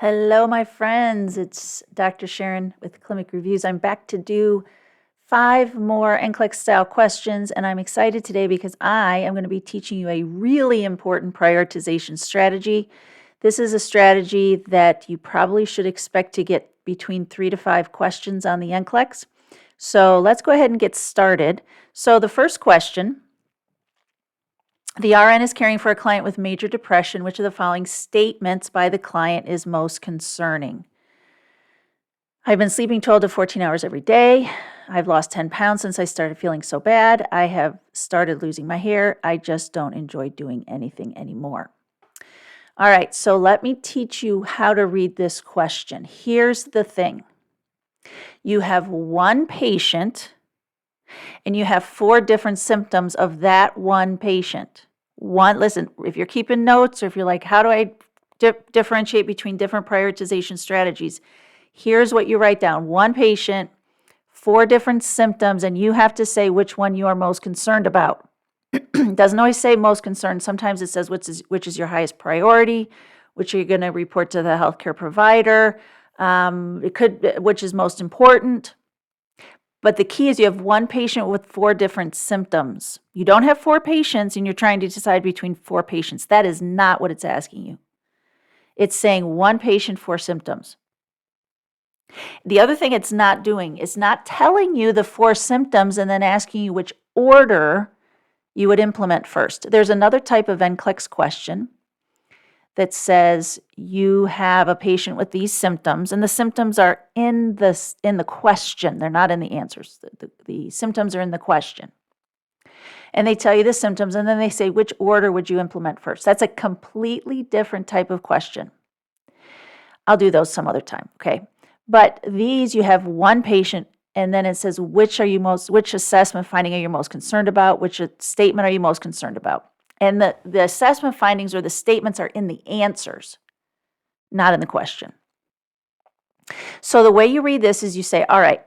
Hello, my friends. It's Dr. Sharon with Clinic Reviews. I'm back to do 5 more Nclex style questions, and I'm excited today because I am going to be teaching you a really important prioritization strategy. This is a strategy that you probably should expect to get between 3 to 5 questions on the Nclex. So let's go ahead and get started. So the first question: the RN is caring for a client with major depression. Which of the following statements by the client is most concerning? I've been sleeping 12 to 14 hours every day. I've lost 10 pounds since I started feeling so bad. I have started losing my hair. I just don't enjoy doing anything anymore. All right, so let me teach you how to read this question. Here's the thing. You have one patient and you have 4 different symptoms of that one patient. Listen, if you're keeping notes or if you're like, how do I differentiate between different prioritization strategies? Here's what you write down. One patient, 4 different symptoms, and you have to say which one you are most concerned about. It doesn't always say most concerned. Sometimes it says which is your highest priority, which you're going to report to the healthcare provider, which is most important. But the key is you have one patient with 4 different symptoms. You don't have 4 patients and you're trying to decide between 4 patients. That is not what it's asking you. It's saying one patient, 4 symptoms. The other thing it's not doing is not telling you the 4 symptoms and then asking you which order you would implement first. There's another type of Nclex question that says you have a patient with these symptoms, and the symptoms are in the question. They're not in the answers. The symptoms are in the question. And they tell you the symptoms, and then they say, which order would you implement first? That's a completely different type of question. I'll do those some other time, okay? But these, you have one patient, and then it says, which assessment finding are you most concerned about? Which statement are you most concerned about? And the assessment findings or the statements are in the answers, not in the question. So the way you read this is you say, all right,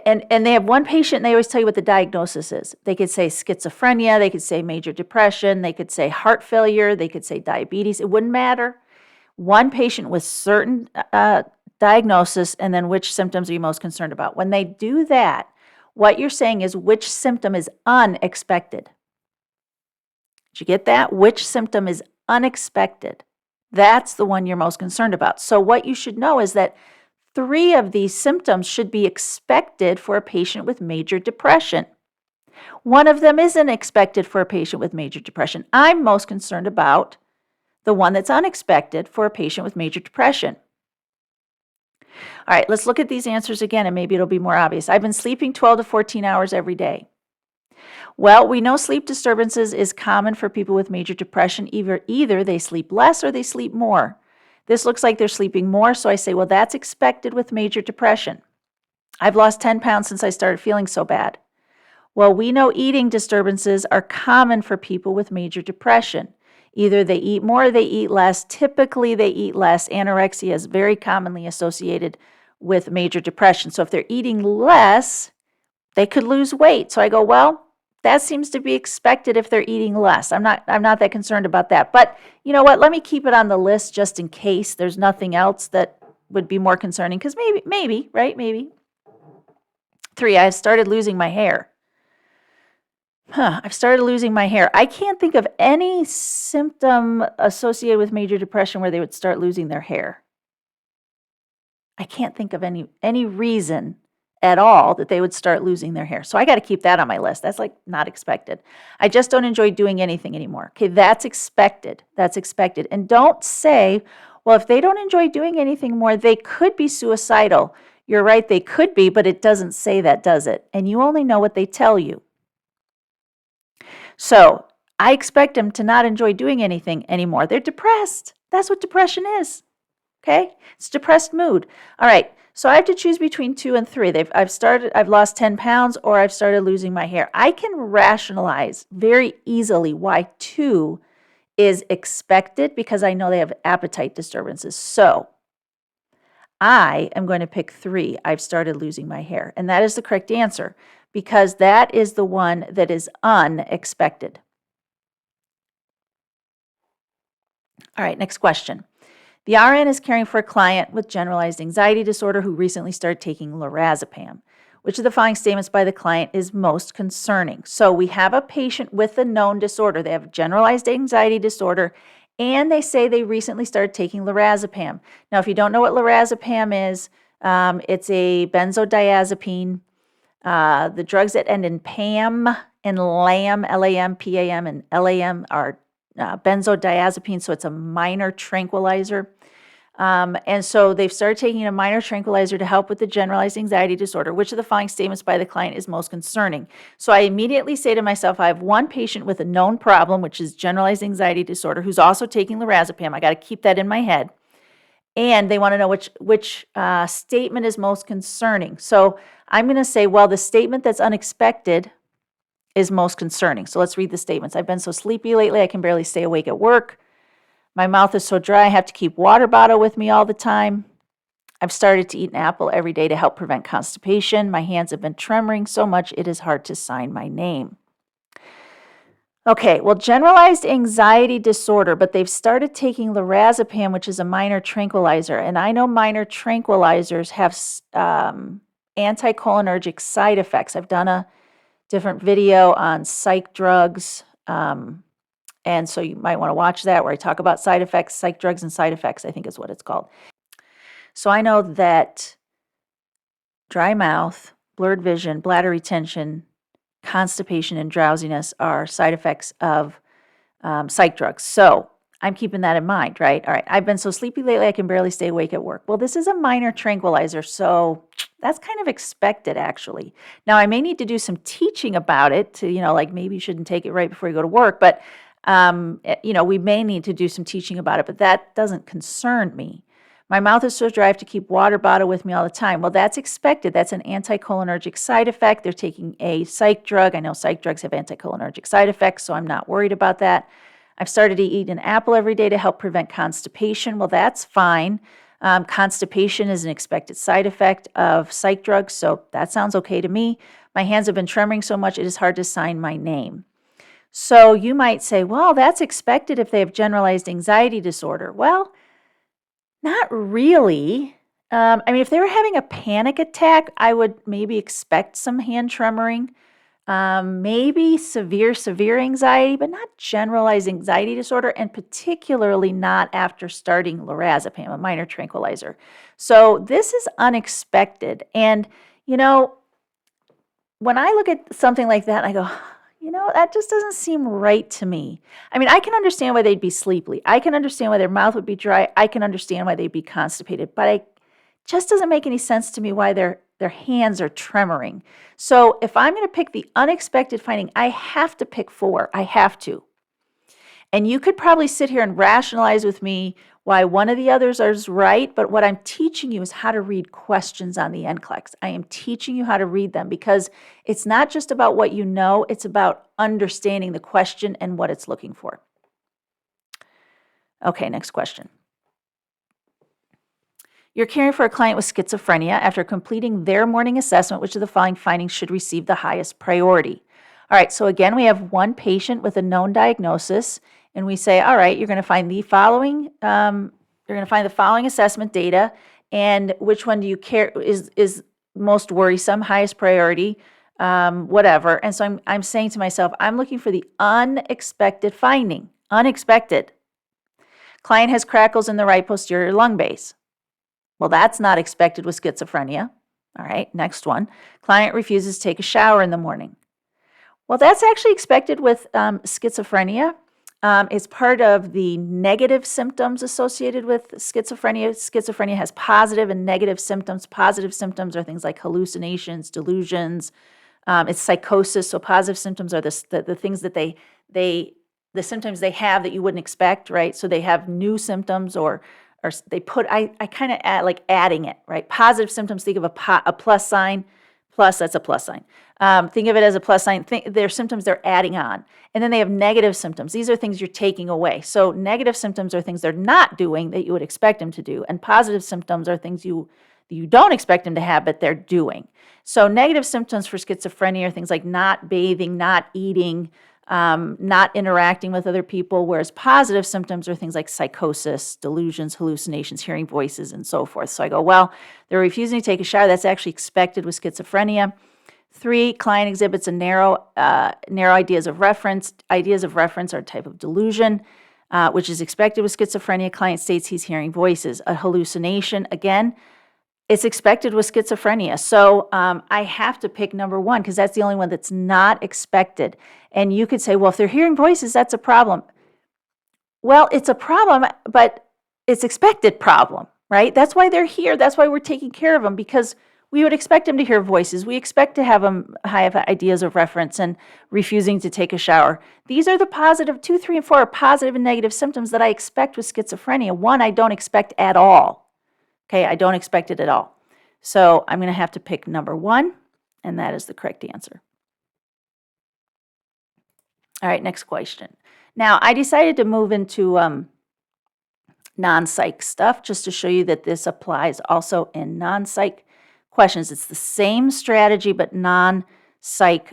and they have one patient and they always tell you what the diagnosis is. They could say schizophrenia, they could say major depression, they could say heart failure, they could say diabetes. It wouldn't matter. One patient with certain diagnosis, and then which symptoms are you most concerned about. When they do that, what you're saying is which symptom is unexpected. Did you get that? Which symptom is unexpected? That's the one you're most concerned about. So what you should know is that 3 of these symptoms should be expected for a patient with major depression. One of them isn't expected for a patient with major depression. I'm most concerned about the one that's unexpected for a patient with major depression. All right, let's look at these answers again, and maybe it'll be more obvious. I've been sleeping 12 to 14 hours every day. Well, we know sleep disturbances is common for people with major depression. Either they sleep less or they sleep more. This looks like they're sleeping more, so I say, well, that's expected with major depression. I've lost 10 pounds since I started feeling so bad. Well, we know eating disturbances are common for people with major depression. Either they eat more or they eat less. Typically, they eat less. Anorexia is very commonly associated with major depression. So if they're eating less, they could lose weight. So I go, well, that seems to be expected if they're eating less. I'm not that concerned about that. But you know what? Let me keep it on the list just in case there's nothing else that would be more concerning. Because maybe, right? Maybe. 3, I've started losing my hair. I've started losing my hair. I can't think of any symptom associated with major depression where they would start losing their hair. I can't think of any reason at all that they would start losing their hair. So I got to keep that on my list. That's like not expected. I just don't enjoy doing anything anymore. Okay, that's expected. That's expected. And don't say, well, if they don't enjoy doing anything more, they could be suicidal. You're right, they could be, but it doesn't say that, does it? And you only know what they tell you. So I expect them to not enjoy doing anything anymore. They're depressed. That's what depression is. Okay? It's depressed mood. All right. So I have to choose between 2 and 3. I've lost 10 pounds or I've started losing my hair. I can rationalize very easily why 2 is expected because I know they have appetite disturbances. So I am going to pick 3. I've started losing my hair. And that is the correct answer because that is the one that is unexpected. All right, next question. The RN is caring for a client with generalized anxiety disorder who recently started taking lorazepam. Which of the following statements by the client is most concerning? So we have a patient with a known disorder. They have generalized anxiety disorder, and they say they recently started taking lorazepam. Now, if you don't know what lorazepam is, it's a benzodiazepine. The drugs that end in PAM and LAM, LAM, PAM, and LAM are benzodiazepine, so it's a minor tranquilizer. And so they've started taking a minor tranquilizer to help with the generalized anxiety disorder. Which of the following statements by the client is most concerning? So I immediately say to myself, I have one patient with a known problem, which is generalized anxiety disorder, who's also taking lorazepam. I got to keep that in my head. And they want to know which statement is most concerning. So I'm going to say, well, the statement that's unexpected is most concerning. So let's read the statements. I've been so sleepy lately, I can barely stay awake at work. My mouth is so dry, I have to keep water bottle with me all the time. I've started to eat an apple every day to help prevent constipation. My hands have been tremoring so much it is hard to sign my name. Okay, well, generalized anxiety disorder, but they've started taking lorazepam, which is a minor tranquilizer. And I know minor tranquilizers have anticholinergic side effects. I've done a different video on psych drugs. And so you might want to watch that where I talk about side effects, psych drugs and side effects, I think is what it's called. So I know that dry mouth, blurred vision, bladder retention, constipation, and drowsiness are side effects of psych drugs. So I'm keeping that in mind, right? All right, I've been so sleepy lately, I can barely stay awake at work. Well, this is a minor tranquilizer, so that's kind of expected, actually. Now, I may need to do some teaching about it to, like maybe you shouldn't take it right before you go to work, but, we may need to do some teaching about it, but that doesn't concern me. My mouth is so dry, I have to keep water bottle with me all the time. Well, that's expected. That's an anticholinergic side effect. They're taking a psych drug. I know psych drugs have anticholinergic side effects, so I'm not worried about that. I've started to eat an apple every day to help prevent constipation. Well, that's fine. Constipation is an expected side effect of psych drugs, so that sounds okay to me. My hands have been tremoring so much it is hard to sign my name. So you might say, well, that's expected if they have generalized anxiety disorder. Well, not really. If they were having a panic attack, I would maybe expect some hand tremoring. Maybe severe anxiety, but not generalized anxiety disorder, and particularly not after starting lorazepam, a minor tranquilizer. So this is unexpected. And, when I look at something like that, I go, that just doesn't seem right to me. I can understand why they'd be sleepy. I can understand why their mouth would be dry. I can understand why they'd be constipated. But it just doesn't make any sense to me why their hands are tremoring. So if I'm going to pick the unexpected finding, I have to pick 4. I have to. And you could probably sit here and rationalize with me why one of the others is right, but what I'm teaching you is how to read questions on the Nclex. I am teaching you how to read them because it's not just about what you know, it's about understanding the question and what it's looking for. Okay, next question. You're caring for a client with schizophrenia. After completing their morning assessment, which of the following findings should receive the highest priority? All right, so again, we have one patient with a known diagnosis, and we say, all right, you're going to find the following. You're going to find the following assessment data, and which one do you care is most worrisome, highest priority, whatever. And so I'm saying to myself, I'm looking for the unexpected finding. Unexpected. Client has crackles in the right posterior lung base. Well, that's not expected with schizophrenia. All right, next one. Client refuses to take a shower in the morning. Well, that's actually expected with schizophrenia. It's part of the negative symptoms associated with schizophrenia. Schizophrenia has positive and negative symptoms. Positive symptoms are things like hallucinations, delusions. It's psychosis. So positive symptoms are the things that the symptoms they have that you wouldn't expect, right? So they have new symptoms or they put, I kind of add like adding it, right? Positive symptoms, think of a plus sign. Plus, that's a plus sign. Think of it as a plus sign. They're symptoms they're adding on. And then they have negative symptoms. These are things you're taking away. So negative symptoms are things they're not doing that you would expect them to do. And positive symptoms are things you don't expect them to have, but they're doing. So negative symptoms for schizophrenia are things like not bathing, not eating, not interacting with other people, whereas positive symptoms are things like psychosis, delusions, hallucinations, hearing voices, and so forth. So I go, well, they're refusing to take a shower. That's actually expected with schizophrenia. 3, client exhibits a narrow ideas of reference. Ideas of reference are a type of delusion, which is expected with schizophrenia. Client states he's hearing voices. A hallucination, again, it's expected with schizophrenia. So I have to pick number 1 because that's the only one that's not expected. And you could say, well, if they're hearing voices, that's a problem. Well, it's a problem, but it's expected problem, right? That's why they're here. That's why we're taking care of them, because we would expect them to hear voices. We expect to have them have ideas of reference and refusing to take a shower. These are the positive, 2, 3, and 4 are positive and negative symptoms that I expect with schizophrenia. 1, I don't expect at all. Okay, I don't expect it at all. So I'm going to have to pick number 1, and that is the correct answer. All right, next question. Now, I decided to move into non-psych stuff just to show you that this applies also in non-psych questions. It's the same strategy, but non-psych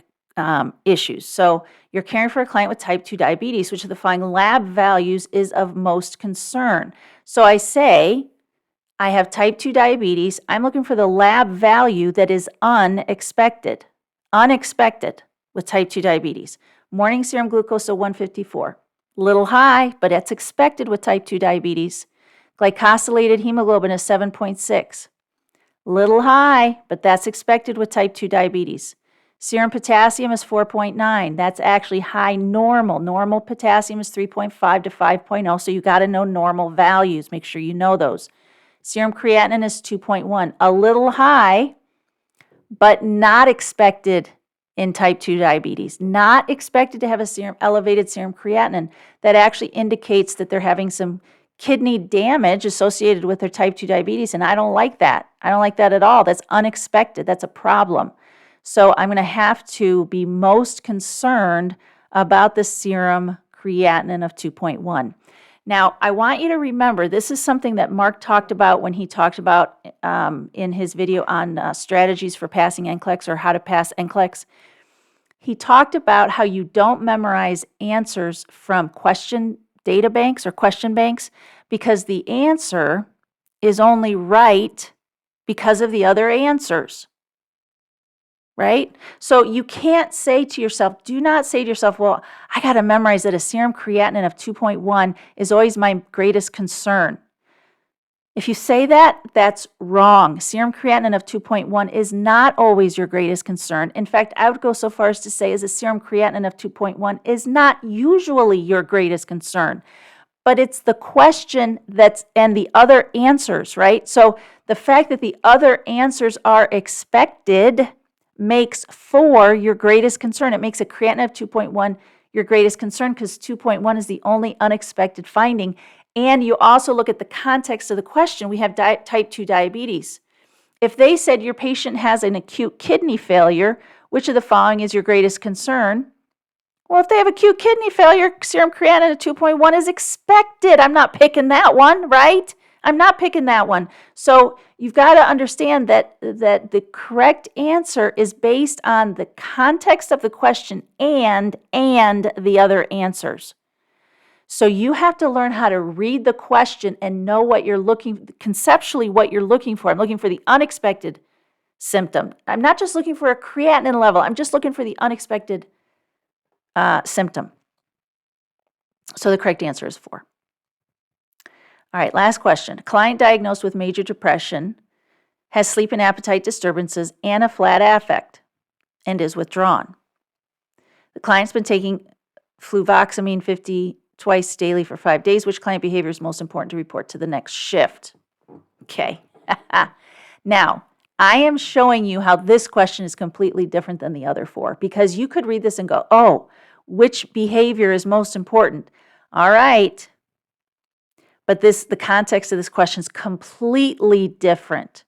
issues. So you're caring for a client with type 2 diabetes, which of the following lab values is of most concern. So I say, I have type 2 diabetes. I'm looking for the lab value that is unexpected with type 2 diabetes. Morning serum glucose of 154. Little high, but that's expected with type 2 diabetes. Glycosylated hemoglobin is 7.6. Little high, but that's expected with type 2 diabetes. Serum potassium is 4.9. That's actually high normal. Normal potassium is 3.5 to 5.0, so you got to know normal values. Make sure you know those. Serum creatinine is 2.1. A little high, but not expected in type 2 diabetes. Not expected to have a elevated serum creatinine. That actually indicates that they're having some kidney damage associated with their type 2 diabetes, and I don't like that. I don't like that at all. That's unexpected. That's a problem. So I'm going to have to be most concerned about the serum creatinine of 2.1. Now, I want you to remember, this is something that Mark talked about when he talked about in his video on strategies for passing Nclex, or how to pass Nclex. He talked about how you don't memorize answers from question data banks or question banks, because the answer is only right because of the other answers, right? So you can't say to yourself, do not say to yourself, well, I got to memorize that a serum creatinine of 2.1 is always my greatest concern. If you say that, that's wrong. Serum creatinine of 2.1 is not always your greatest concern. In fact, I would go so far as to say a serum creatinine of 2.1 is not usually your greatest concern, but it's the question and the other answers, right? So the fact that the other answers are expected makes 4 your greatest concern. It makes a creatinine of 2.1 your greatest concern because 2.1 is the only unexpected finding. And you also look at the context of the question. We have type 2 diabetes. If they said your patient has an acute kidney failure, which of the following is your greatest concern? Well, if they have acute kidney failure, serum creatinine of 2.1 is expected. I'm not picking that one, right? I'm not picking that one. So you've got to understand that the correct answer is based on the context of the question and the other answers. So you have to learn how to read the question and know what you're conceptually what you're looking for. I'm looking for the unexpected symptom. I'm not just looking for a creatinine level. I'm just looking for the unexpected symptom. So the correct answer is 4. All right, last question. A client diagnosed with major depression has sleep and appetite disturbances and a flat affect and is withdrawn. The client's been taking fluvoxamine 50 twice daily for 5 days. Which client behavior is most important to report to the next shift? Okay. Now, I am showing you how this question is completely different than the other 4, because you could read this and go, oh, which behavior is most important? All right. But the context of this question is completely different.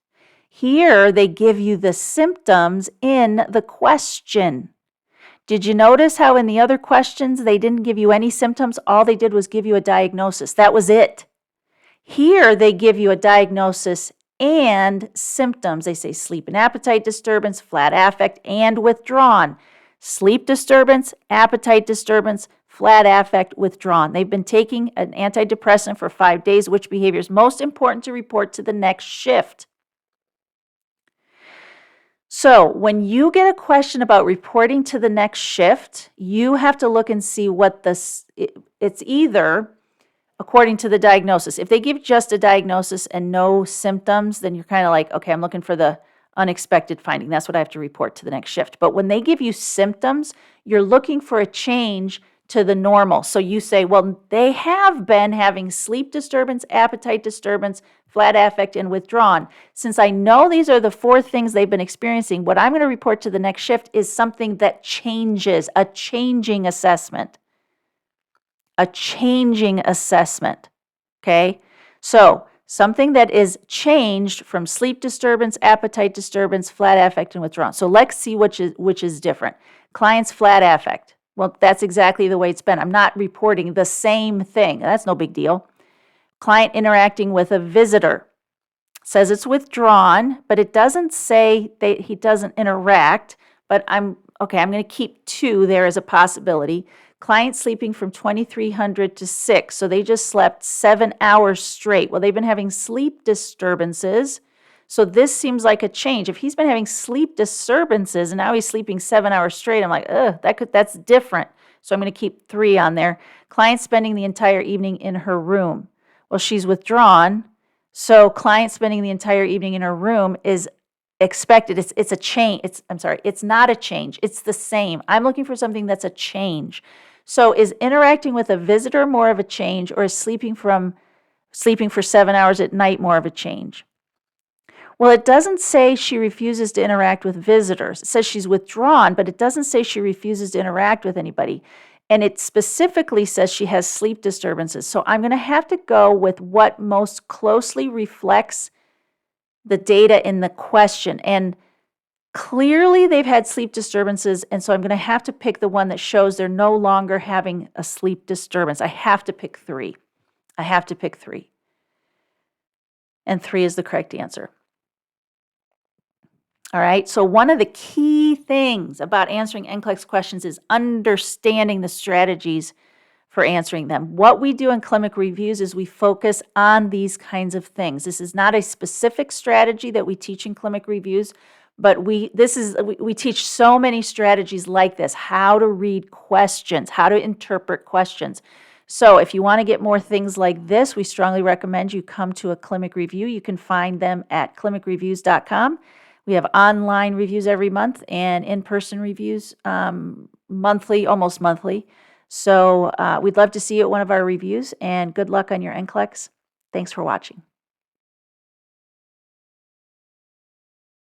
Here, they give you the symptoms in the question. Did you notice how in the other questions, they didn't give you any symptoms? All they did was give you a diagnosis. That was it. Here, they give you a diagnosis and symptoms. They say sleep and appetite disturbance, flat affect, and withdrawn. sleep disturbance, appetite disturbance, flat affect, withdrawn. They've been taking an antidepressant for 5 days. Which behavior is most important to report to the next shift? So when you get a question about reporting to the next shift, you have to look and see what it's either according to the diagnosis. If they give just a diagnosis and no symptoms, then you're kind of like, okay, I'm looking for the unexpected finding. That's what I have to report to the next shift. But when they give you symptoms, you're looking for a change to the normal. So you say, well, they have been having sleep disturbance, appetite disturbance, flat affect, and withdrawn. Since I know these are the 4 things they've been experiencing, what I'm going to report to the next shift is something that changes, a changing assessment. A changing assessment, okay? So something that is changed from sleep disturbance, appetite disturbance, flat affect, and withdrawn. So let's see which is different. Client's flat affect. Well, that's exactly the way it's been. I'm not reporting the same thing. That's no big deal. Client interacting with a visitor. Says it's withdrawn, but it doesn't say that he doesn't interact, but I'm going to keep 2 there as a possibility. Client sleeping from 2300 to 6, so they just slept 7 hours straight. Well, they've been having sleep disturbances, so this seems like a change. If he's been having sleep disturbances and now he's sleeping 7 hours straight, I'm like, that's different. So I'm going to keep 3 on there. Client spending the entire evening in her room. Well, she's withdrawn, so client spending the entire evening in her room is expected. It's a change. It's not a change. It's the same. I'm looking for something that's a change. So is interacting with a visitor more of a change, or is sleeping for 7 hours at night more of a change? Well, it doesn't say she refuses to interact with visitors. It says she's withdrawn, but it doesn't say she refuses to interact with anybody. And it specifically says she has sleep disturbances. So I'm going to have to go with what most closely reflects the data in the question. And clearly they've had sleep disturbances, and so I'm going to have to pick the one that shows they're no longer having a sleep disturbance. I have to pick 3. And 3 is the correct answer. All right, so one of the key things about answering Nclex questions is understanding the strategies for answering them. What we do in clinic reviews is we focus on these kinds of things. This is not a specific strategy that we teach in clinic reviews, but we teach so many strategies like this: how to read questions, how to interpret questions. So if you want to get more things like this, we strongly recommend you come to a clinic review. You can find them at clinicreviews.com. We have online reviews every month and in-person reviews monthly, almost monthly. So we'd love to see you at one of our reviews, and good luck on your Nclex. Thanks for watching.